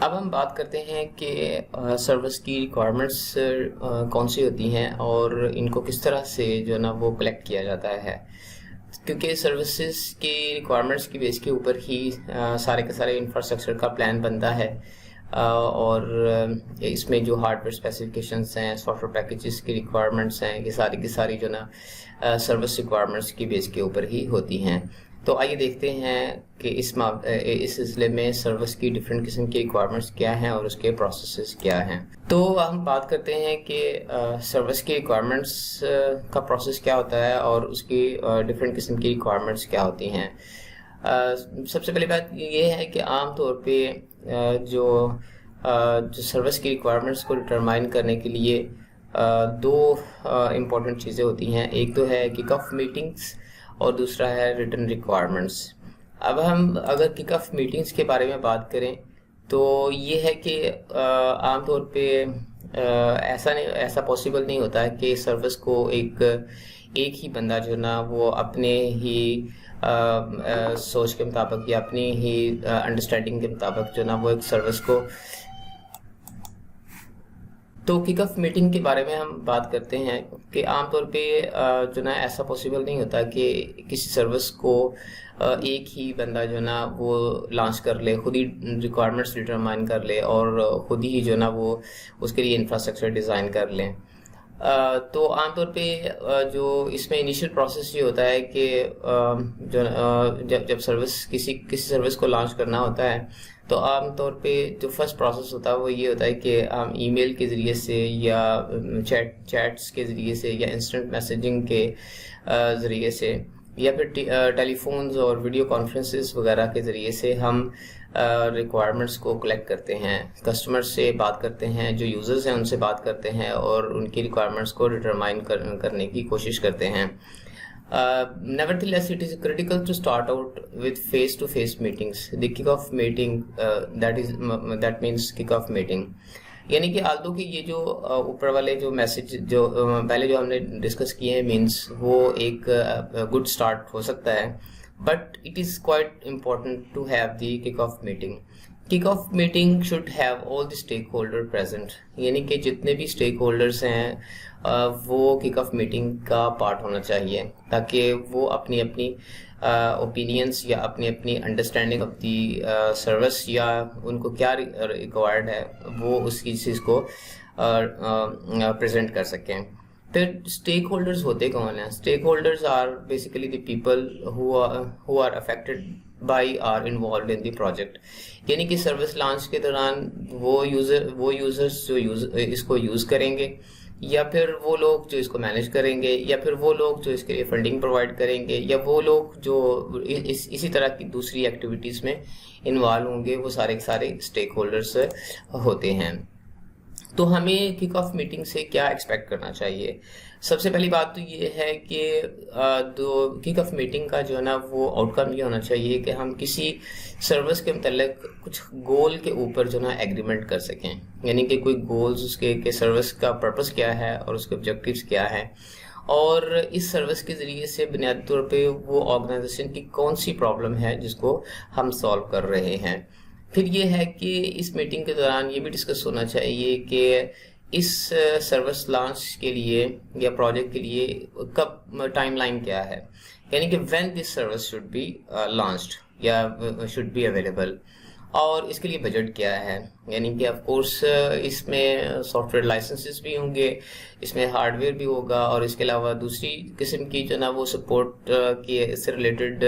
اب ہم بات کرتے ہیں کہ سروس کی ریکوائرمنٹس کون سی ہوتی ہیں اور ان کو کس طرح سے جو ہے نا وہ کلیکٹ کیا جاتا ہے، کیونکہ سروسز کی ریکوائرمنٹس کی بیس کے اوپر ہی سارے کے سارے انفراسٹرکچر کا پلان بنتا ہے، اور اس میں جو ہارڈ ویئر اسپیسیفکیشنس ہیں، سافٹ ویئر پیکیجز کی ریکوائرمنٹس ہیں، یہ ساری کی ساری جو نا سروس ریکوائرمنٹس کی بیس کے اوپر ہی ہوتی ہیں۔ تو آئیے دیکھتے ہیں کہ اس سلسلے میں سروس کی ڈفرینٹ قسم کی ریکوائرمنٹس کیا ہیں اور اس کے پروسیسز کیا ہیں۔ تو ہم بات کرتے ہیں کہ سروس کی ریکوائرمنٹس کا پروسیس کیا ہوتا ہے اور اس کی ڈفرینٹ قسم کی ریکوائرمنٹس کیا ہوتی ہیں۔ سب سے پہلی بات یہ ہے کہ عام طور پہ جو سروس کی ریکوائرمنٹس کو ڈٹرمائن کرنے کے لیے دو امپورٹنٹ چیزیں ہوتی ہیں، ایک تو ہے کک آف میٹنگس اور دوسرا ہے ریٹن ریکوائرمنٹس۔ اب ہم اگر کک آف میٹنگس کے بارے میں بات کریں تو یہ ہے کہ عام طور پہ ایسا پاسبل نہیں ہوتا ہے کہ سروس کو ایک ہی بندہ جو نا وہ اپنے ہی سوچ کے مطابق یا اپنی ہی انڈرسٹینڈنگ کے مطابق جو نا وہ ایک سروس کو۔ تو کک آف میٹنگ کے بارے میں ہم بات کرتے ہیں کہ عام طور پہ جو نا ایسا پاسبل نہیں ہوتا کہ کسی سروس کو ایک ہی بندہ جو نا وہ لانچ کر لے، خود ہی ریکوائرمنٹس ڈٹرمائن کر لے اور خود ہی جو نا وہ اس کے لیے انفراسٹرکچر ڈیزائن کر لیں۔ تو عام طور پہ جو اس میں انیشیل پروسیس یہ ہوتا ہے کہ جب کسی سروس کو لانچ کرنا ہوتا ہے تو عام طور پہ جو فرسٹ پروسیس ہوتا ہے وہ یہ ہوتا ہے کہ ہم ای میل کے ذریعے سے یا چیٹس کے ذریعے سے یا انسٹنٹ میسیجنگ کے ذریعے سے یا پھر ٹیلی فونز اور ویڈیو کانفرنسز وغیرہ کے ذریعے سے ہم ریکوائرمنٹس کو کلیکٹ کرتے ہیں، کسٹمر سے بات کرتے ہیں، جو یوزرز ہیں ان سے بات کرتے ہیں اور ان کی ریکوائرمنٹس کو ڈٹرمائن کرنے کی کوشش کرتے ہیں۔ Nevertheless, it is critical to start out with face-to-face meetings. The kick-off meeting, that means kick-off meeting. یعنی کہ آلدو کی یہ جو اوپر والے جو میسج جو پہلے جو ہم نے ڈسکس کیے ہیں مینس وہ ایک گڈ سٹارٹ ہو سکتا ہے، but it is quite important to have the kick off meeting. Kick off meeting should have all the stakeholder present, یعنی کہ جتنے بھی اسٹیک ہولڈرس ہیں وہ کک آف میٹنگ کا پارٹ ہونا چاہیے تاکہ وہ اپنی اوپینینس یا اپنی انڈرسٹینڈنگ آف دی سروس یا ان کو کیا ریکوائرڈ ہے وہ اس کی چیز کو پریزنٹ کر سکیں۔ پھر اسٹیک ہولڈرز ہوتے کون ہیں؟ Stakeholders are basically the people who are affected by are involved in the project، یعنی کہ سروس لانچ کے دوران وہ یوزرز جو اس کو یوز کریں گے، یا پھر وہ لوگ جو اس کو مینیج کریں گے، یا پھر وہ لوگ جو اس کے لیے فنڈنگ پرووائڈ کریں گے، یا وہ لوگ جو اسی طرح کی دوسری ایکٹیویٹیز میں انوالو ہوں گے، وہ سارے کے سارے اسٹیک ہولڈرز ہوتے ہیں۔ تو ہمیں کک آف میٹنگ سے کیا ایکسپیکٹ کرنا چاہیے؟ سب سے پہلی بات تو یہ ہے کہ کک آف میٹنگ کا جو ہے نا وہ آؤٹ کم یہ ہونا چاہیے کہ ہم کسی سروس کے متعلق کچھ گول کے اوپر جو ہے نا ایگریمنٹ کر سکیں، یعنی کہ کوئی گولز اس کے کہ سروس کا پرپس کیا ہے اور اس کے آبجیکٹیوز کیا ہیں، اور اس سروس کے ذریعے سے بنیادی طور پہ وہ آرگنائزیشن کی کون سی پرابلم ہے جس کو ہم سالو کر رہے ہیں۔ پھر یہ ہے کہ اس میٹنگ کے دوران یہ بھی ڈسکس ہونا چاہیے کہ اس سروس لانچ کے لیے یا پروجیکٹ کے لیے کب ٹائم لائن کیا ہے، یعنی کہ when this service should be launched یا شوڈ بی اویلیبل، اور اس کے لیے بجٹ کیا ہے، یعنی کہ آف کورس اس میں سافٹ ویئر لائسنسز بھی ہوں گے، اس میں ہارڈ ویئر بھی ہوگا، اور اس کے علاوہ دوسری قسم کی جو نا وہ سپورٹ کی سے ریلیٹڈ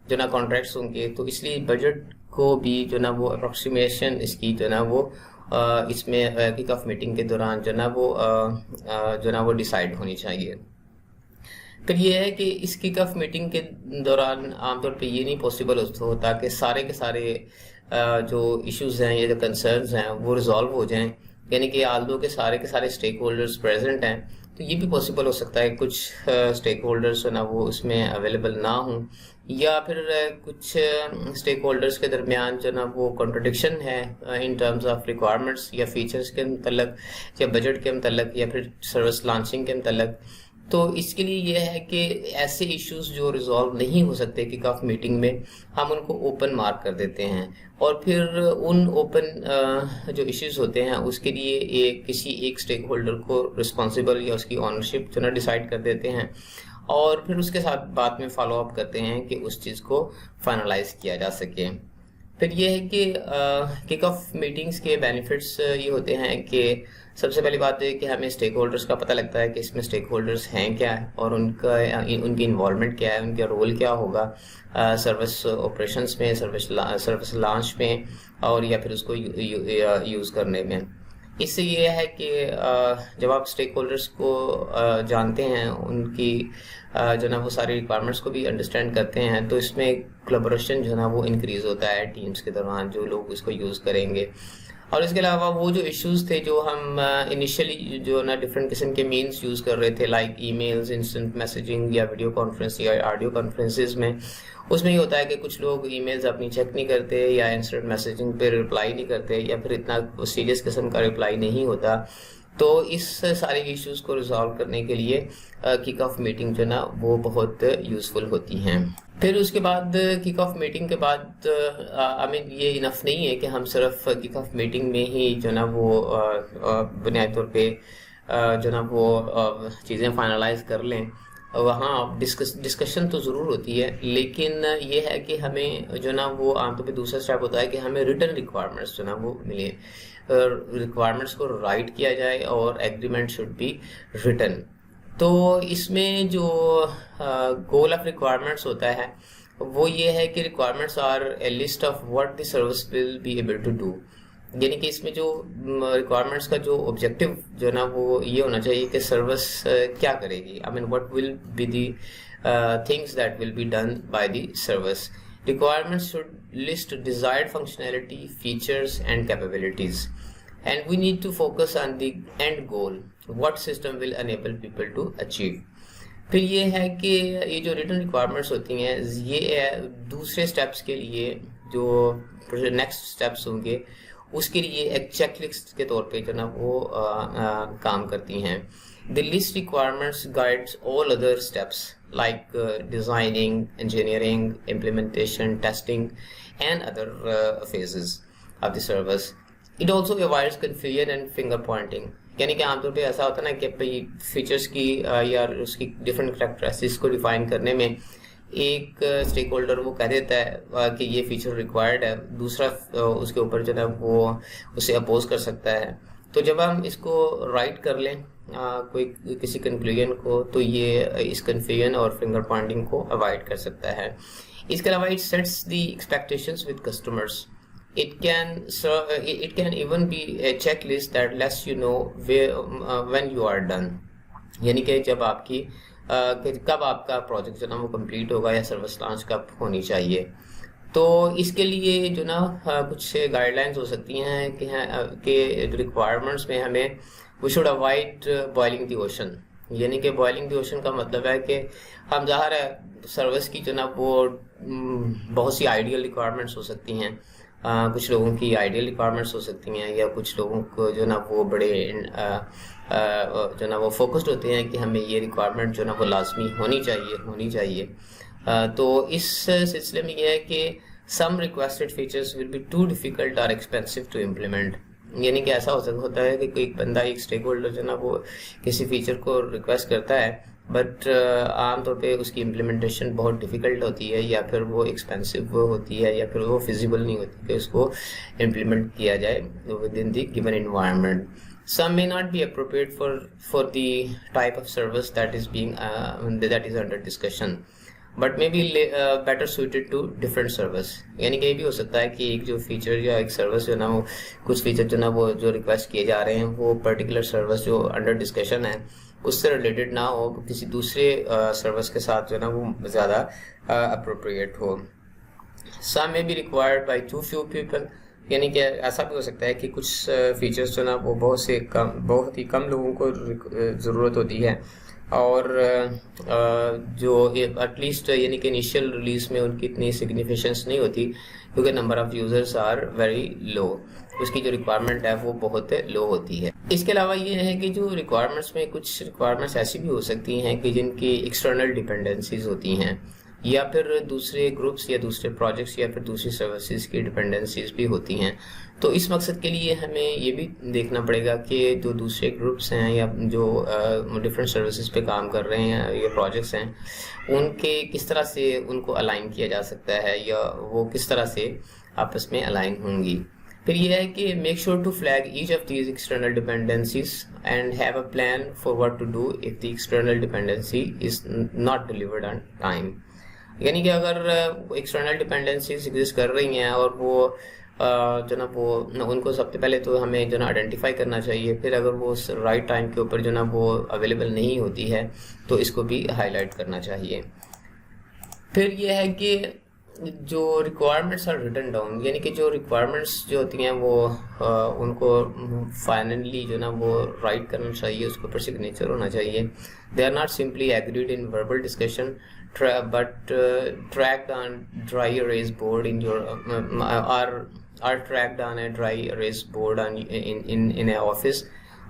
جو نا کانٹریکٹس ہوں گے، تو اس لیے بجٹ کو بھی جو نا وہ اپروکسیمیشن اس کی جو نا وہ اس میں کک آف میٹنگ کے دوران جو نا وہ ڈیسائیڈ ہونی چاہیے۔ پھر یہ ہے کہ اس کک آف میٹنگ کے دوران عام طور پہ یہ نہیں پاسبل ہوتا کہ سارے کے سارے جو ایشوز ہیں یا جو کنسرنز ہیں وہ ریزالو ہو جائیں، یعنی کہ آلدو کے سارے اسٹیک ہولڈرز پریزنٹ ہیں، تو یہ بھی پاسبل ہو سکتا ہے کچھ اسٹیک ہولڈرز جو نا وہ اس میں اویلیبل نہ ہوں، یا پھر کچھ اسٹیک ہولڈرز کے درمیان جو نا وہ کنٹرڈکشن ہے ان ٹرمز آف ریکوائرمنٹس یا فیچرز کے متعلق یا بجٹ کے متعلق یا پھر سروس لانچنگ کے متعلق، تو اس کے لیے یہ ہے کہ ایسے ایشوز جو ریزالو نہیں ہو سکتے کک آف میٹنگ میں، ہم ان کو اوپن مارک کر دیتے ہیں، اور پھر ان اوپن جو ایشوز ہوتے ہیں اس کے لیے کسی ایک اسٹیک ہولڈر کو رسپانسیبل یا اس کی اونرشپ جو نا ڈیسائیڈ کر دیتے ہیں، اور پھر اس کے ساتھ بعد میں فالو اپ کرتے ہیں کہ اس چیز کو فائنلائز کیا جا سکے۔ پھر یہ ہے کہ کک آف میٹنگز کے بینیفٹس یہ ہوتے ہیں کہ سب سے پہلی بات ہے کہ ہمیں اسٹیک ہولڈرس کا پتہ لگتا ہے کہ اس میں اسٹیک ہولڈرس ہیں کیا ہے، اور ان کی انوالومنٹ کیا ہے، ان کا رول کیا ہوگا سروس آپریشنس میں، سروس لانچ میں، اور یا پھر اس کو یوز کرنے میں۔ اس سے یہ ہے کہ جب آپ اسٹیک ہولڈرس کو جانتے ہیں، ان کی جو نا وہ ساری ریکوائرمنٹس کو بھی انڈرسٹینڈ کرتے ہیں، تو اس میں کولیبوریشن جو نا وہ انکریز ہوتا ہے ٹیمز کے دوران، جو لوگ اس کو یوز کریں گے۔ اور اس کے علاوہ وہ جو ایشوز تھے جو ہم انیشلی جو نا ڈفرینٹ قسم کے مینس یوز کر رہے تھے، like e mails, instant messaging یا ویڈیو کانفرنس یا آڈیو کانفرنسز میں، اس میں یہ ہوتا ہے کہ کچھ لوگ ای میلز اپنی چیک نہیں کرتے، یا انسٹنٹ میسیجنگ پہ رپلائی نہیں کرتے، یا پھر اتنا سیریس قسم کا رپلائی نہیں ہوتا۔ تو اس سارے ایشوز کو ریزالو کرنے کے لیے کک آف میٹنگ جو نا وہ بہت یوزفل ہوتی ہیں۔ پھر اس کے بعد کک آف میٹنگ کے بعد ہمیں یہ انف نہیں ہے کہ ہم صرف کک آف میٹنگ میں ہی جو نا وہ بنیادی طور پہ جو نا وہ چیزیں فائنلائز کر لیں۔ وہاں ڈسکشن تو ضرور ہوتی ہے، لیکن یہ ہے کہ ہمیں جو نا وہ عام طور پہ دوسرا اسٹیپ ہوتا ہے کہ ہمیں ریٹن ریکوائرمنٹس جو نا وہ ملے، ریکوائرمنٹس کو رائٹ کیا جائے، اور ایگریمنٹ شوڈ بی ریٹن۔ تو اس میں جو گول آف ریکوائرمنٹس ہوتا ہے وہ یہ ہے کہ requirements are a list of what the service will be able to do, یعنی کہ اس میں جو ریکوائرمنٹس کا جو آبجیکٹو جو نا وہ یہ ہونا چاہیے کہ سروس کیا کرے گی، I mean what will be the things that will be done by the service. Requirements should list desired functionality, features and capabilities, and we need to focus on the end goal, what system will enable people to achieve. پھر یہ ہے کہ یہ جو return requirements ہوتی ہیں یہ دوسرے سٹیپس کے لیے جو نیکسٹ سٹیپس ہوں گے اس کے لیے ایک چیک لسٹ کے طور پہ جو نا وہ کام کرتی ہیں۔ The list requirements guides all other steps like designing, engineering, implementation, testing and other phases of the service. It also avoids confusion and finger pointing. یعنی کہ عام طور پہ ایسا ہوتا ہے نا کہ بھائی فیچرز کی یا اس کی ڈفرینٹ کریکٹرسٹکس کو ڈیفائن کرنے میں ایک اسٹیک ہولڈر وہ کہہ دیتا ہے کہ یہ فیچر ریکوائرڈ ہے، دوسرا اس کے اوپر جو ہے وہ اسے اپوز کر سکتا ہے۔ تو جب ہم اس کو رائٹ کر لیں کوئی کسی کنکلوژن کو، تو یہ اس کنفیوژن اور فنگر پوائنٹنگ کو اوائڈ کر سکتا ہے۔ اس کے علاوہ it sets the expectations with customers. It can even be a checklist that lets you know when you are done، یعنی کہ جب آپ کی کب آپ کا پروجیکٹ جو نا وہ کمپلیٹ ہوگا یا سروس لانچ کب ہونی چاہیے۔ تو اس کے لیے جو نا کچھ گائیڈ لائنز ہو سکتی ہیں کہ ریکوائرمنٹس میں ہمیں we should avoid boiling the ocean، یعنی کہ boiling the ocean کا مطلب ہے کہ ہم ظاہر ہے سروس کی جو نا وہ بہت سی آئیڈیل ریکوائرمنٹس ہو سکتی ہیں، کچھ لوگوں کی آئیڈیل ریکوائرمنٹس ہو سکتی ہیں، یا کچھ لوگوں کو جو نا وہ بڑے جو نا وہ فوکسڈ ہوتے ہیں کہ ہمیں یہ ریکوائرمنٹ جو نا وہ لازمی ہونی چاہیے۔ تو اس سلسلے میں یہ ہے کہ some requested features will be too difficult اور ایکسپینسو ٹو امپلیمنٹ، یعنی کہ ایسا ہوتا ہے کہ کوئی بندہ ایک اسٹیک ہولڈر جو نا وہ کسی فیچر کو ریکویسٹ کرتا ہے، بٹ عام طور پہ اس کی امپلیمنٹیشن بہت ڈیفیکلٹ ہوتی ہے، یا پھر وہ ایکسپینسو ہوتی ہے، یا پھر وہ فیزیبل نہیں ہوتی کہ اس کو امپلیمنٹ کیا جائے with in the given environment. Some may not be appropriate for the type of service that is under discussion, but may be better suited to different service. یعنی کہ یہ بھی ہو سکتا ہے کہ ایک جو فیچر یا ایک سروس جو نا وہ کچھ فیچر جو نا وہ جو ریکویسٹ کیے جا رہے ہیں وہ پرٹیکولر سروس جو انڈر ڈسکشن ہے اس سے ریلیٹڈ نہ ہو، کسی دوسرے سروس کے ساتھ جو نا وہ زیادہ appropriate who. Some may be required by too few people، یعنی کہ ایسا بھی ہو سکتا ہے کہ کچھ فیچرز جو نا وہ بہت ہی کم لوگوں کو ضرورت ہوتی ہے، اور جو ایٹ لیسٹ یعنی کہ انیشیل ریلیز میں ان کی اتنی سگنیفیشنس نہیں ہوتی کیونکہ number of users are very low, اس کی جو ریکوائرمنٹ ہے وہ بہت لو ہوتی ہے. اس کے علاوہ یہ ہے کہ جو ریکوائرمنٹس میں کچھ ریکوائرمنٹس ایسی بھی ہو سکتی ہیں کہ جن کی ایکسٹرنل ڈپینڈنسیز ہوتی ہیں، یا پھر دوسرے گروپس یا دوسرے پروجیکٹس یا پھر دوسری سروسز کی ڈپینڈنسیز بھی ہوتی ہیں. تو اس مقصد کے لیے ہمیں یہ بھی دیکھنا پڑے گا کہ جو دوسرے گروپس ہیں یا جو ڈفرینٹ سروسز پہ کام کر رہے ہیں یا پروجیکٹس ہیں، ان کے کس طرح سے ان کو الائن کیا جا سکتا ہے یا وہ کس طرح سے آپس میں الائن ہوں گی. پھر یہ ہے کہ make sure to flag each of these external dependencies and have a plan for what to do if the external dependency is not delivered on time. یعنی کہ اگر ایکسٹرنل ڈپینڈنسیز ایگزسٹ کر رہی ہیں اور وہ جو نا وہ ان کو سب سے پہلے تو ہمیں جو نا آئیڈینٹیفائی کرنا چاہیے. پھر اگر وہ رائٹ ٹائم کے اوپر جو نا وہ اویلیبل نہیں ہوتی ہے تو اس کو بھی ہائی لائٹ کرنا چاہیے. پھر یہ ہے کہ جو ریکوائرمنٹس آر ریٹن ڈاؤن، یعنی کہ جو ریکوائرمنٹس جو ہوتی ہیں وہ ان کو فائنلی جو نا وہ رائٹ کرنا چاہیے، اس کے اوپر سگنیچر ہونا چاہیے. They are not simply agreed in verbal discussion but tracked on dry erase board in your are tracked on a dry erase board in a office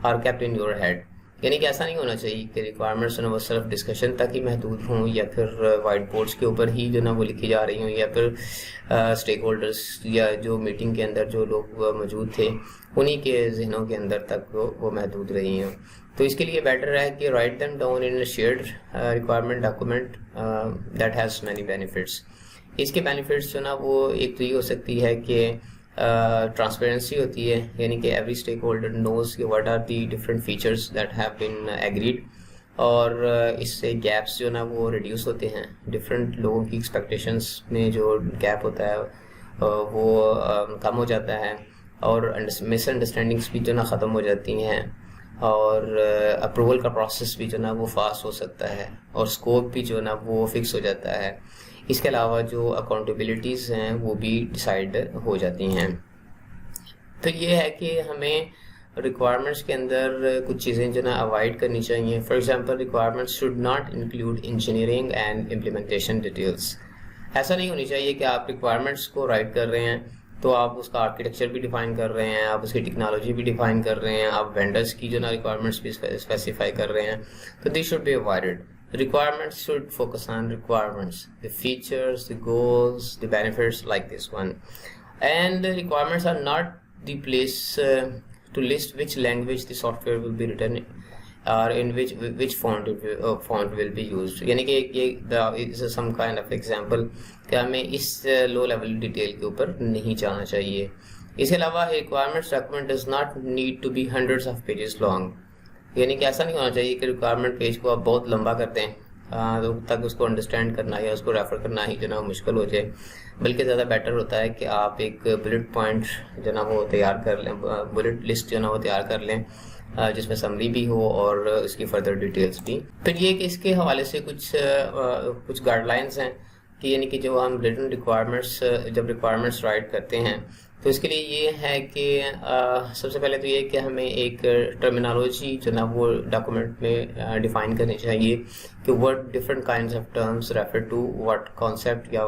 or kept in your head. یعنی کہ ایسا نہیں ہونا چاہیے کہ requirements وہ صرف discussion تک ہی محدود ہوں یا پھر وائٹ بورڈس کے اوپر ہی جو نا وہ لکھی جا رہی ہوں، یا پھر اسٹیک ہولڈرس یا جو میٹنگ کے اندر جو لوگ موجود تھے انہی کے ذہنوں کے اندر تک وہ محدود رہی ہیں. تو اس کے لیے بیٹر ہے کہ write them down in shared requirement document that has many benefits. اس کے بینیفٹس جو نا وہ ایک تو یہ ہو سکتی ہے کہ ٹرانسپیرنسی ہوتی ہے، یعنی کہ ایوری اسٹیک ہولڈر نوز کہ what are the different features that have been agreed, اور اس سے گیپس جو نا وہ ریڈیوس ہوتے ہیں. ڈفرینٹ لوگوں کی ایکسپیکٹیشنس میں جو گیپ ہوتا ہے وہ کم ہو جاتا ہے، اور مس انڈرسٹینڈنگس بھی جو نا ختم ہو جاتی ہیں، اور اپروول کا پروسیس بھی جو نا وہ فاسٹ ہو سکتا ہے، اور اسکوپ بھی جو نا وہ فکس ہو جاتا ہے. اس کے علاوہ جو اکاؤنٹیبلٹیز ہیں وہ بھی ڈیسائیڈ ہو جاتی ہیں. پھر یہ ہے کہ ہمیں ریکوائرمنٹس کے اندر کچھ چیزیں جو نا اوائڈ کرنی چاہیے. For example requirements should not include engineering and implementation details. ایسا نہیں ہونی چاہیے کہ آپ ریکوائرمنٹس کو رائٹ کر رہے ہیں تو آپ اس کا آرکیٹیکچر بھی ڈیفائن کر رہے ہیں، آپ اس کی ٹیکنالوجی بھی ڈیفائن کر رہے ہیں، آپ وینڈرس کی جو نا ریکوائرمنٹس بھی اسپیسیفائی کر رہے ہیں. تو this should be avoided. Requirements should focus on requirements, the features, the goals, the benefits, like this one. And the requirements are not the place to list which language the software will be written or in which font will be used. یعنی کہ یہ is some kind of example کہ ہمیں اس low level detail کے اوپر نہیں جانا چاہیے. اس کے علاوہ requirements document does not need to be hundreds of pages long. یعنی کہ ایسا نہیں ہونا چاہیے کہ ریکوائرمنٹ پیج کو آپ بہت لمبا کر دیں تک اس کو انڈرسٹینڈ کرنا یا اس کو ریفر کرنا ہی جو نا مشکل ہو جائے. بلکہ زیادہ بیٹر ہوتا ہے کہ آپ ایک بلٹ پوائنٹ جو نا وہ تیار کر لیں، بلٹ لسٹ جو نا وہ تیار کر لیں جس میں سمری بھی ہو اور اس کی فردر ڈیٹیلس بھی. پھر یہ کہ اس کے حوالے سے کچھ گائیڈ لائنس ہیں کہ یعنی کہ جو ہم ریٹن ریکوائرمنٹس جب ریکوائرمنٹس رائٹ کرتے ہیں تو اس کے لیے یہ ہے کہ سب سے پہلے تو یہ کہ ہمیں ایک ٹرمینالوجی جو نا وہ ڈاکومنٹ میں ڈیفائن کرنی چاہیے کہ what different kinds of terms refer to what concept یا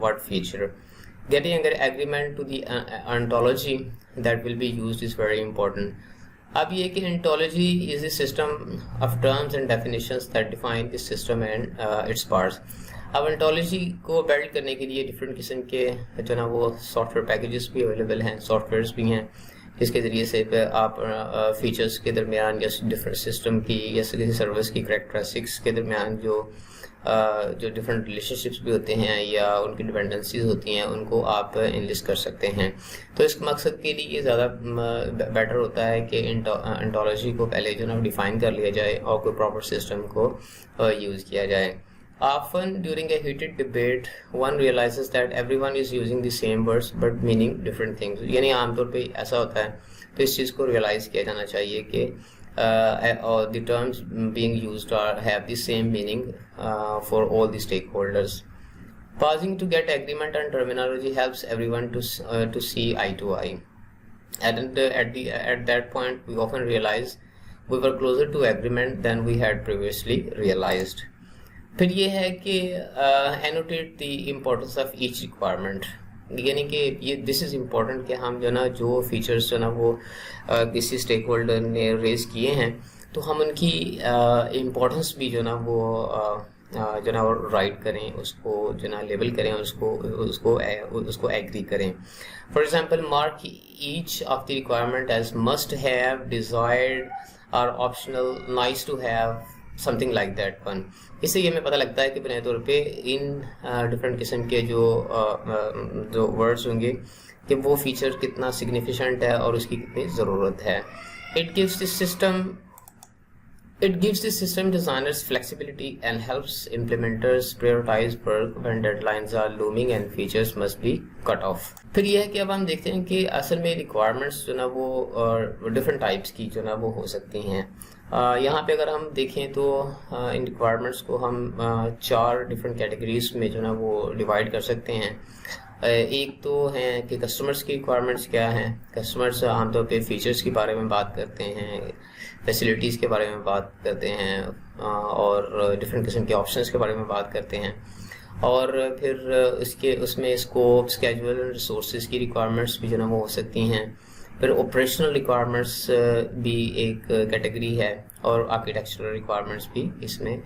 what feature. Getting an agreement to the ontology that will be used is very important. اب یہ کہ ontology is a system of terms and definitions that define the system and its parts. اب انٹالوجی کو blood کرنے کے لیے different قسم کے جو نا وہ سافٹ ویئر پیکیجز بھی اویلیبل ہیں، سافٹ ویئرس بھی ہیں جس کے ذریعے سے آپ فیچرس کے درمیان یا ڈفرینٹ سسٹم کی یا کسی سروس کی کریکٹرسٹکس کے درمیان جو ڈفرینٹ ریلیشن شپس بھی ہوتے ہیں یا ان کی ڈپینڈنسیز ہوتی ہیں ان کو آپ انلسٹ کر سکتے ہیں. تو اس مقصد کے لیے زیادہ بیٹر ہوتا ہے کہ انٹالوجی کو پہلے جو نا ڈیفائن کر لیا جائے اور کوئی پراپر سسٹم کو یوز کیا جائے. Often during a heated debate, one realizes that everyone is using the same words but meaning different things. یعنی عام طور پہ ایسا ہوتا ہے تو اس چیز کو ریئلائز کیا جانا چاہیے کہ the terms being used have the same meaning for all the stakeholders. Pausing to get agreement on terminology helps everyone to see eye to eye. And at that point, we often realize we were closer to agreement than we had previously realized. پھر یہ ہے کہ annotate the importance of each requirement. یعنی کہ یہ دس is important کہ ہم جو نا جو فیچرس جو نا وہ کسی اسٹیک ہولڈر نے ریز کیے ہیں تو ہم ان کی امپورٹنس بھی جو نا وہ جو نا رائٹ کریں, اس کو جو نا لیبل کریں, اس کو ایگری کریں. For example mark each of the requirement as must have, desired اور optional, nice to have, something like that one. اس سے یہ ہمیں پتہ لگتا ہے کہ بنیادی طور پہ ان ڈفرینٹ قسم کے جو ورڈز ہوں گے کہ وہ فیچر کتنا سگنیفیشنٹ ہے اور اس کی کتنی ضرورت ہے. It gives the system designers flexibility and helps implementers prioritize work when deadlines are looming and features must be cut off. پھر یہ ہے کہ اب ہم دیکھتے ہیں کہ اصل میں ریکوائرمنٹس جو نا وہ ڈفرینٹ ٹائپس کی جو نا وہ ہو سکتی ہیں. یہاں پہ اگر ہم دیکھیں تو ان ریکوائرمنٹس کو ہم 4 ڈفرینٹ کیٹیگریز میں جو نا وہ ڈیوائڈ کر سکتے ہیں. ایک تو ہیں کہ کسٹمرز کی ریکوائرمنٹس کیا ہیں. کسٹمرز عام طور پہ فیچرز کے بارے میں بات کرتے ہیں, فیسلٹیز کے بارے میں بات کرتے ہیں, اور ڈفرینٹ قسم کے آپشنس کے بارے میں بات کرتے ہیں. اور پھر اس میں اسکوپ, اسکیجول, ریسورسز کی ریکوائرمنٹس بھی جو نا وہ ہو سکتی ہیں. پھر آپریشنل ریکوائرمنٹس بھی ایک کیٹیگری ہے, اور آرکیٹیکچرل ریکوائرمنٹس بھی اس میں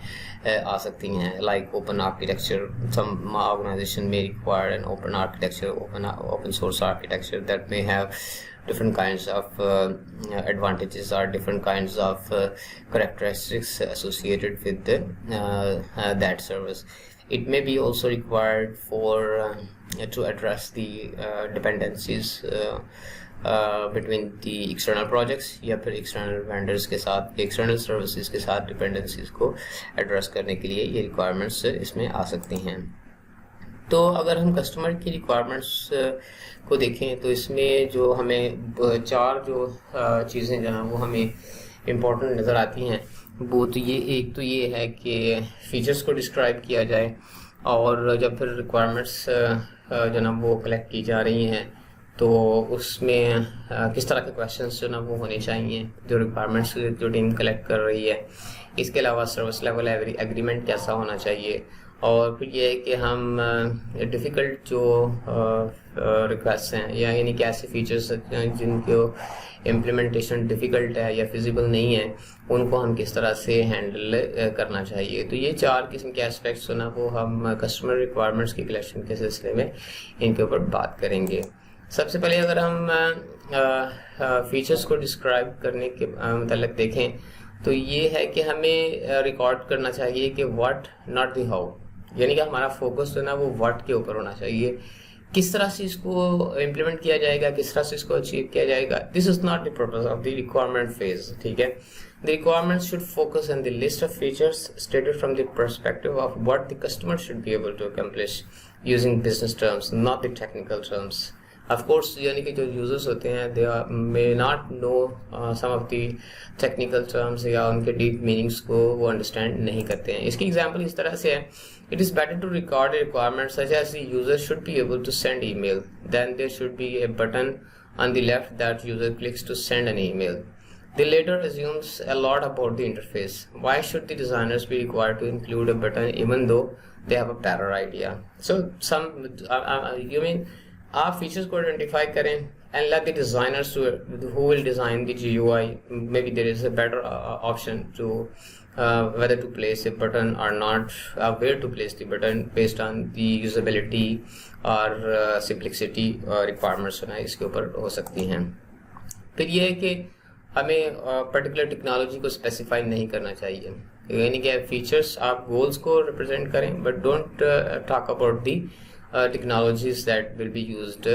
آ سکتی ہیں. لائک اوپن آرکیٹیکچر, سم آرگنائزیشن میں require an open architecture, open source architecture that may have different kinds of advantages or different kinds of characteristics associated with that service. It may be also required for to address the dependencies between the external projects, یا پھر external vendors کے ساتھ, external services کے ساتھ dependencies کو address کرنے کے لیے یہ requirements اس میں آ سکتی ہیں. تو اگر ہم کسٹمر کی ریکوائرمنٹس کو دیکھیں تو اس میں جو ہمیں 4 جو چیزیں جو ہیں وہ ہمیں امپورٹنٹ نظر آتی ہیں. وہ تو ایک تو یہ ہے کہ فیچرز کو ڈسکرائب کیا جائے, اور جب پھر ریکوائرمنٹس جو نا وہ کلیکٹ کی جا رہی ہیں تو اس میں کس طرح کے کویشچنس جو نا وہ ہونے چاہیے جو ریکوائرمنٹس جو ٹیم کلیکٹ کر رہی ہے. اس کے علاوہ سروس لیول ایگریمنٹ کیسا ہونا چاہیے, اور پھر یہ ہے کہ ہم ڈیفیکلٹ جو ریکویسٹ ہیں یا یعنی کہ ایسے فیچرس جن کو امپلیمنٹیشن ڈیفیکلٹ ہے یا فیزیبل نہیں ہے ان کو ہم کس طرح سے ہینڈل کرنا چاہیے. تو یہ 4 قسم کے اسپیکٹس نا وہ ہم کسٹمر ریکوائرمنٹس کی کلیکشن کے سلسلے میں ان کے اوپر بات کریں گے. سب سے پہلے اگر ہم فیچرس کو ڈسکرائب کرنے کے متعلق دیکھیں تو یہ ہے کہ ہمیں ریکارڈ کرنا چاہیے کہ واٹ ناٹ دی ہاؤ, یعنی کہ ہمارا فوکس جو ہے نا وہ واٹ کے اوپر ہونا چاہیے. کس طرح سے اس کو امپلیمنٹ کیا جائے گا, کس طرح سے اس کو اچیو کیا جائے گا. This is not the purpose of the requirement phase. ٹھیک ہے, the requirements should focus on the list of features stated from the perspective of what the customer should be able to accomplish using business terms, not the technical terms. Of course, یعنی کہ جو users ہوتے ہیں they may not know some of the technical terms یا ان کے deep meanings کو وہ understand نہیں کرتے ہیں. اس کی ایگزامپل اس طرح سے ہے, it is better to record a requirement such as the user should be able to send email, then there should be a button on the left that user clicks to send an email. The latter assumes a lot about the interface. Why should the designers be required to include a button even though they have a better idea? So you mean آپ features کو identify کریں and let the designers who will design the GUI, maybe there is a better option to whether to place a button or not, where to place the button based on the usability or simplicity requirements اس کے اوپر ہو سکتی ہیں. پھر یہ ہے کہ ہمیں particular technology کو اسپیسیفائی نہیں کرنا چاہیے, یعنی کہ فیچرس آپ گولز کو ریپرزینٹ کریں but don't talk about the technologies that will be used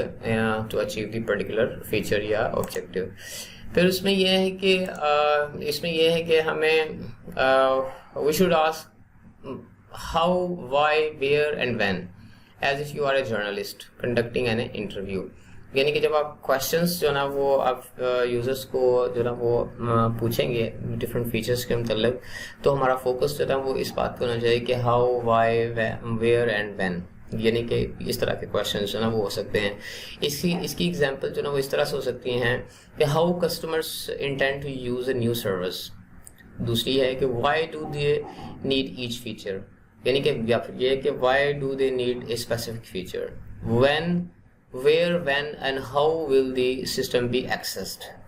to achieve the particular feature یا objective. پھر اس میں یہ ہے کہ ہمیں we should ask how, why, where and when as if you are a journalist conducting an interview. یعنی کہ جب آپ کویشچنس جو نا وہ آپ یوزرس کو جو نا وہ پوچھیں گے ڈفرینٹ فیچرس کے متعلق تو ہمارا فوکس جو نا وہ اس بات پہ ہونا چاہیے کہ how, why, where and when, یعنی کہ اس طرح کے کویشچنس جو نا وہ ہو سکتے ہیں. اس کی ایگزامپل جو نا وہ اس طرح سے ہو سکتی ہیں کہ how customers intend to use a new service. دوسری ہے کہ why do they need each feature, یعنی کہ یا پھر یہ کہ why do they need a specific feature. When where, when and how will the system be accessed,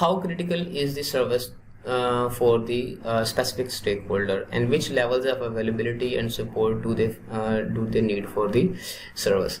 how critical is the service for the specific stakeholder, and which levels of availability and support do they need for the service.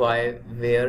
why, where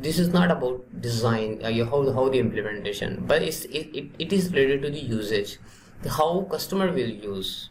this is not about design how the implementation, but it is related to the usage, how customer will use.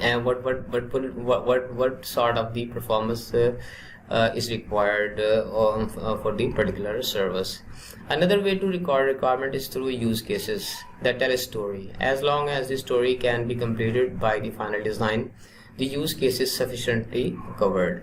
and what sort of the performance is required for the particular service. Another way to record requirement is through use cases that tell a story. As long as the story can be completed by the final design, the use case is sufficiently covered.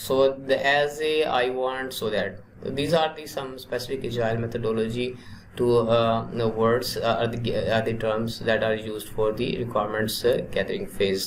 so these are some specific agile methodology to words are the terms that are used for the requirements gathering phase.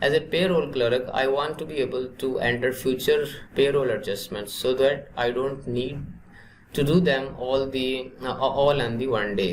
as a payroll clerk, I want to be able to enter future payroll adjustments so that I don't need to do them all on the one day.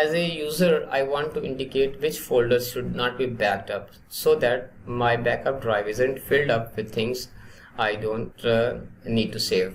as a user I want to indicate which folders should not be backed up so that my backup drive isn't filled up with things I don't need to save.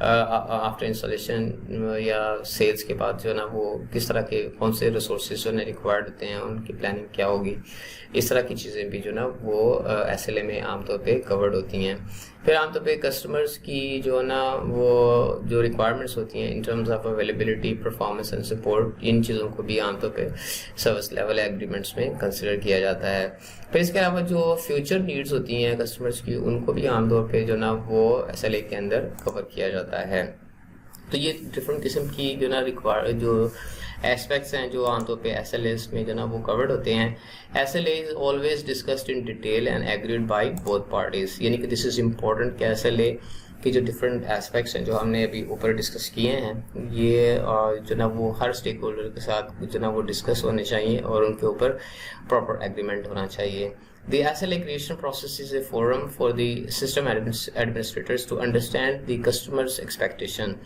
After installation یا sales کے بعد جو ہے نا وہ کس طرح کے کون سے ریسورسز جو ہے ریکوائرڈ ہوتے ہیں, ان کی پلاننگ کیا ہوگی, اس طرح کی چیزیں بھی جو ہے نا وہ SLA میں عام طور پہ کورڈ ہوتی ہیں. پھر عام طور پہ کسٹمرز کی جو ہے نا وہ جو ریکوائرمنٹس ہوتی ہیں in terms of availability, performance and support, ان چیزوں کو بھی عام طور پہ سروس لیول ایگریمنٹس میں کنسیڈر کیا جاتا ہے. پھر اس کے علاوہ جو فیوچر نیڈز ہوتی ہیں کسٹمرز کی, ان کو بھی عام طور پہ جو نا وہ SLA کے اندر کور کیا جاتا ہے. تو یہ ڈفرینٹ قسم کی جو نا جو ایسپیکٹس ہیں جو عام طور پہ SLAs میں جو نا وہ کورڈ ہوتے ہیں. SLA is always discussed in detail and agreed by both parties. یعنی کہ دس از امپورٹنٹ کہ SLA کی جو ڈفرینٹ ایسپیکٹس ہیں جو ہم نے ابھی اوپر ڈسکس کیے ہیں, یہ جو نا وہ ہر اسٹیک ہولڈر کے ساتھ جو نا وہ ڈسکس ہونے چاہیے اور ان کے اوپر پراپر ایگریمنٹ ہونا چاہیے. The SLA creation process is a forum for the system administrators to understand the customer's expectation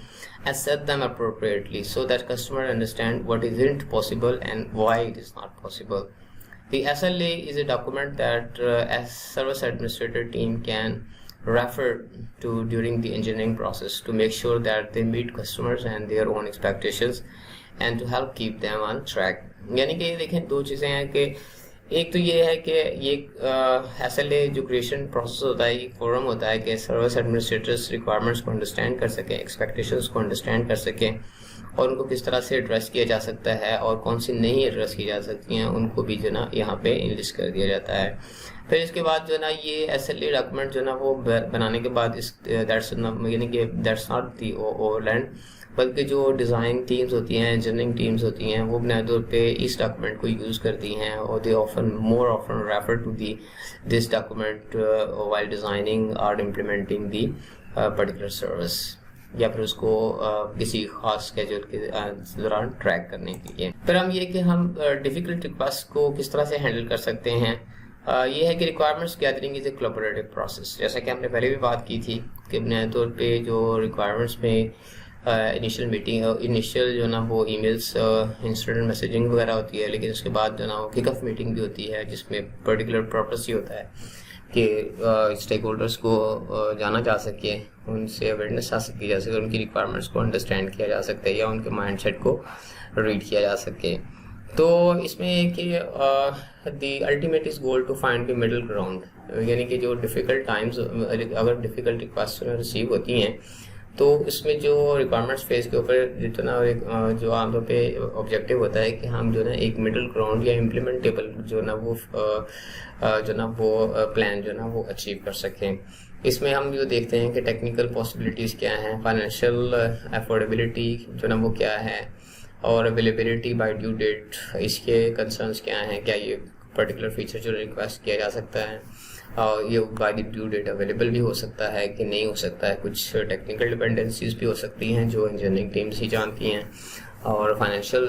and set them appropriately so that customer understand what isn't possible and why it is not possible. The SLA is a document that a service administrator team can refer to during the engineering process to make sure that they meet customers and their own expectations and to help keep them on track. یعنی کہ دیکھیں دو چیزیں ہیں کہ ایک تو یہ ہے کہ یہ SLA جو کریشن پروسیس ہوتا ہے, یہ فورم ہوتا ہے کہ سروس ایڈمنسٹریٹرس ریکوائرمنٹس کو انڈرسٹینڈ کر سکیں, ایکسپیکٹیشنس کو انڈرسٹینڈ کر سکیں اور ان کو کس طرح سے ایڈریس کیا جا سکتا ہے اور کون سی نہیں ایڈریس کی جا سکتی ہیں, ان کو بھی جو نا یہاں پہ انلسٹ کر دیا جاتا ہے. پھر اس کے بعد جو نا یہ SLA ڈاکومنٹ جو نا وہ بنانے کے بعد یعنی کہ that's not the over land, بلکہ جو ڈیزائن ٹیمز ہوتی ہیں, انجینئرنگ ٹیمز ہوتی ہیں, وہ بنیادی طور پہ اس ڈاکومنٹ کو یوز کرتی ہیں اور they more often refer to this document while designing اور امپلیمنٹنگ دی پرٹیکولر سروس, یا پھر اس کو کسی خاص اسکیجول کے دوران ٹریک کرنے کے لیے. پھر ہم یہ کہ ہم ڈیفیکلٹ ریکویسٹ کو کس طرح سے ہینڈل کر سکتے ہیں. یہ ہے کہ ریکوائرمنٹس گیدرنگ از اے کولیبریٹو پروسیس. جیسا کہ ہم نے پہلے بھی بات کی تھی کہ بنیادی طور پہ جو ریکوائرمنٹس میں انیشیل میٹنگ, انیشیل جو نا وہ ای میلس, انسٹنٹ میسیجنگ وغیرہ ہوتی ہے, لیکن اس کے بعد جو نا وہ کک آف میٹنگ بھی ہوتی ہے جس میں پرٹیکولر پرپس یہ ہوتا ہے کہ اسٹیک ہولڈرس کو جانا جا سکے, ان سے اویئرنیس حاصل کی جا سکے, ان کی ریکوائرمنٹس کو انڈرسٹینڈ کیا جا سکتا ہے یا ان کے مائنڈ سیٹ کو ریڈ کیا جا سکے. تو اس میں کہ the ultimate is goal to find the middle ground, یعنی کہ جو ڈیفیکلٹ ٹائمز اگر ڈیفیکلٹ ریکویسٹ ریسیو ہوتی ہیں تو اس میں جو ریکوائرمنٹس فیس کے اوپر جتنا جو عام طور پہ آبجیکٹیو ہوتا ہے کہ ہم جو نا ایک مڈل گراؤنڈ یا امپلیمنٹیبل جو نا وہ پلان جو نا وہ اچیو کر سکیں. اس میں ہم جو دیکھتے ہیں کہ ٹیکنیکل پاسبلٹیز کیا ہیں, فائنینشیل افورڈیبلٹی جو نا وہ کیا ہے, اور اویلیبلٹی بائی ڈیو ڈیٹ اس کے کنسرنس کیا ہیں, کیا یہ پرٹیکولر فیچر جو ریکویسٹ کیا جا سکتا ہے اور یہ by the due date available بھی ہو سکتا ہے کہ نہیں ہو سکتا ہے. کچھ ٹیکنیکل ڈپینڈنسیز بھی ہو سکتی ہیں جو انجینئرنگ ٹیمز ہی جانتی ہیں, اور فائنینشیل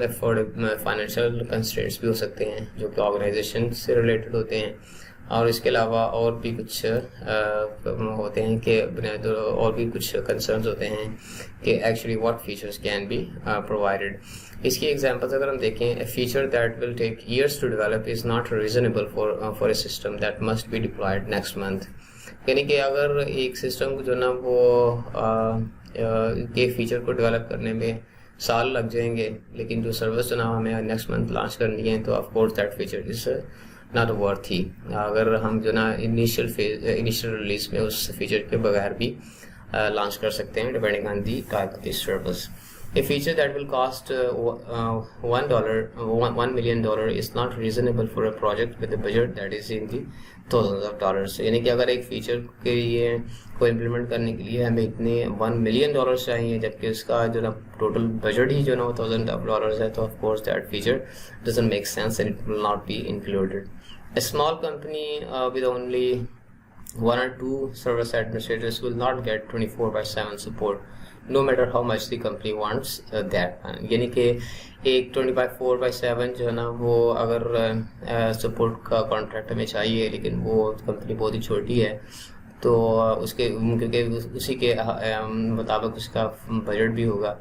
کنسٹرینٹس بھی ہو سکتے ہیں جو کہ آرگنائزیشن سے ریلیٹڈ ہوتے ہیں, اور اس کے علاوہ اور بھی کچھ ہوتے ہیں کہ اور بھی کچھ کنسرنز ہوتے ہیں کہ actually what features can be provided. اس کی ایگزامپلس اگر ہم دیکھیں, a feature that will take years to develop is not reasonable for a system that must be deployed next month. یعنی کہ اگر ایک سسٹم جو نا وہ ایک فیچر کو ڈیولپ کرنے میں سال لگ جائیں گے, لیکن جو سروس جو نا ہمیں نیکسٹ منتھ لانچ کرنی ہے, تو of course that feature is not worth ہی. اگر ہم جو نا انیشیل ریلیز میں اس فیچر کے بغیر بھی لانچ کر سکتے ہیں depending on the type of the service. A feature that will cost $1 million is not reasonable for a project with a budget that is in the thousands of dollars. یعنی کہ اگر ایک فیچر کے لیے کو امپلیمنٹ کرنے کے لیے ہمیں اتنے $1 million چاہیے, جبکہ اس کا جو نا ٹوٹل بجٹ ہی جو نا $1,000 ہے, تو of course that feature doesn't make sense and it will not be included. A small company with only 1 or 2 service administrators will not get 24/7 support no matter how much the company wants that. یعنی کہ ایک 24/7 جو ہے نا وہ اگر support کا contract ہمیں چاہیے, لیکن وہ کمپنی بہت ہی چھوٹی ہے, تو اس کے کیونکہ اسی کے مطابق اس کا بجٹ بھی ہوگا,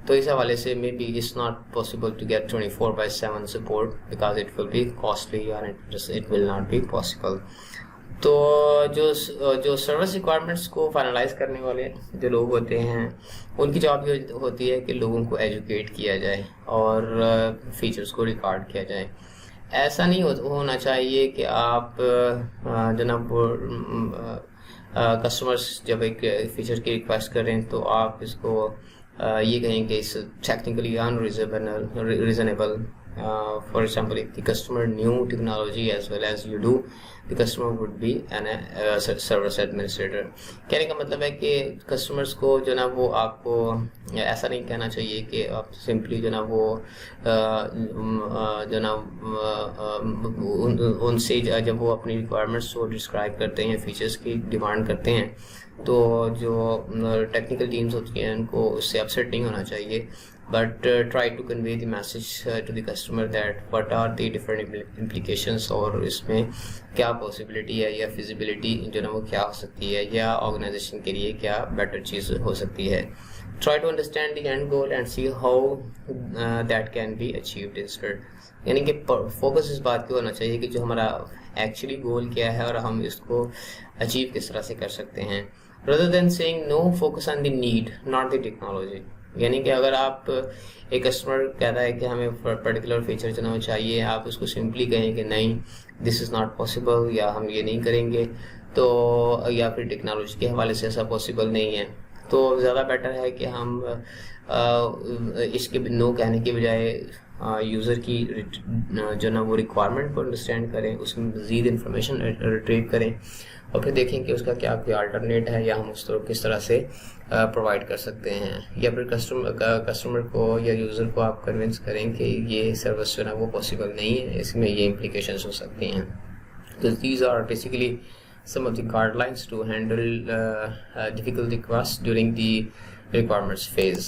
تو اس حوالے سے maybe it's not possible to get 24/7 support because it will be costly اور it will not be possible. تو جو سروس ریکوائرمنٹس کو فائنلائز کرنے والے جو لوگ ہوتے ہیں ان کی جاب یہ ہوتی ہے کہ لوگوں کو ایجوکیٹ کیا جائے اور فیچرز کو ریکارڈ کیا جائے. ایسا نہیں ہونا چاہیے کہ آپ جناب کسٹمرس جب ایک فیچر کی ریکویسٹ کریں تو آپ اس کو یہ کہیں کہ اس technically unreasonable. For example, if the customer knew technology as well as you do, the customer would be a service administrator. کہنے کا مطلب ہے کہ کسٹمرز کو جو نا وہ آپ کو ایسا نہیں کہنا چاہیے کہ آپ سمپلی جو نا وہ جو نا ان سے جب وہ اپنی ریکوائرمنٹس کو ڈسکرائب کرتے ہیں فیچرز کی ڈیمانڈ کرتے ہیں تو جو ٹیکنیکل ٹیمز ہوتی ہیں ان کو اس سے اپسیٹ نہیں ہونا چاہیے, but try to convey the message to the customer that what are the different implications اور اس میں کیا possibility ہے یا feasibility جو نا وہ کیا ہو سکتی ہے یا organization کے لیے کیا better چیز ہو سکتی ہے. Try to understand the end goal and see how that can be achieved instead. یعنی کہ فوکس اس بات پہ ہونا چاہیے کہ جو ہمارا ایکچولی گول کیا ہے اور ہم اس کو اچیو کس طرح سے کر سکتے ہیں, rather than saying no, focus on the need, not the technology. یعنی کہ اگر آپ ایک کسٹمر کہتا ہے کہ ہمیں پرٹیکولر فیچر جو نا چاہیے, آپ اس کو سمپلی کہیں کہ نہیں دس از ناٹ پاسبل یا ہم یہ نہیں کریں گے, تو یا پھر ٹیکنالوجی کے حوالے سے ایسا پاسبل نہیں ہے, تو زیادہ بیٹر ہے کہ ہم اس کے نو کہنے کے بجائے یوزر کی جو نا وہ ریکوائرمنٹ کو انڈرسٹینڈ کریں, اس میں مزید انفارمیشن ریٹریو کریں اور پھر دیکھیں کہ اس کا کیا کوئی آلٹرنیٹ ہے یا ہم اس کو کس طرح سے پرووائڈ کر سکتے ہیں, یا پھر کسٹمر کو یا یوزر کو آپ کنونس کریں کہ یہ سروس جو ہے وہ پاسبل نہیں ہے, اس میں یہ امپلیکیشنس ہو سکتی ہیں. تو these are basically some of the guidelines to handle difficult requests during the requirements phase.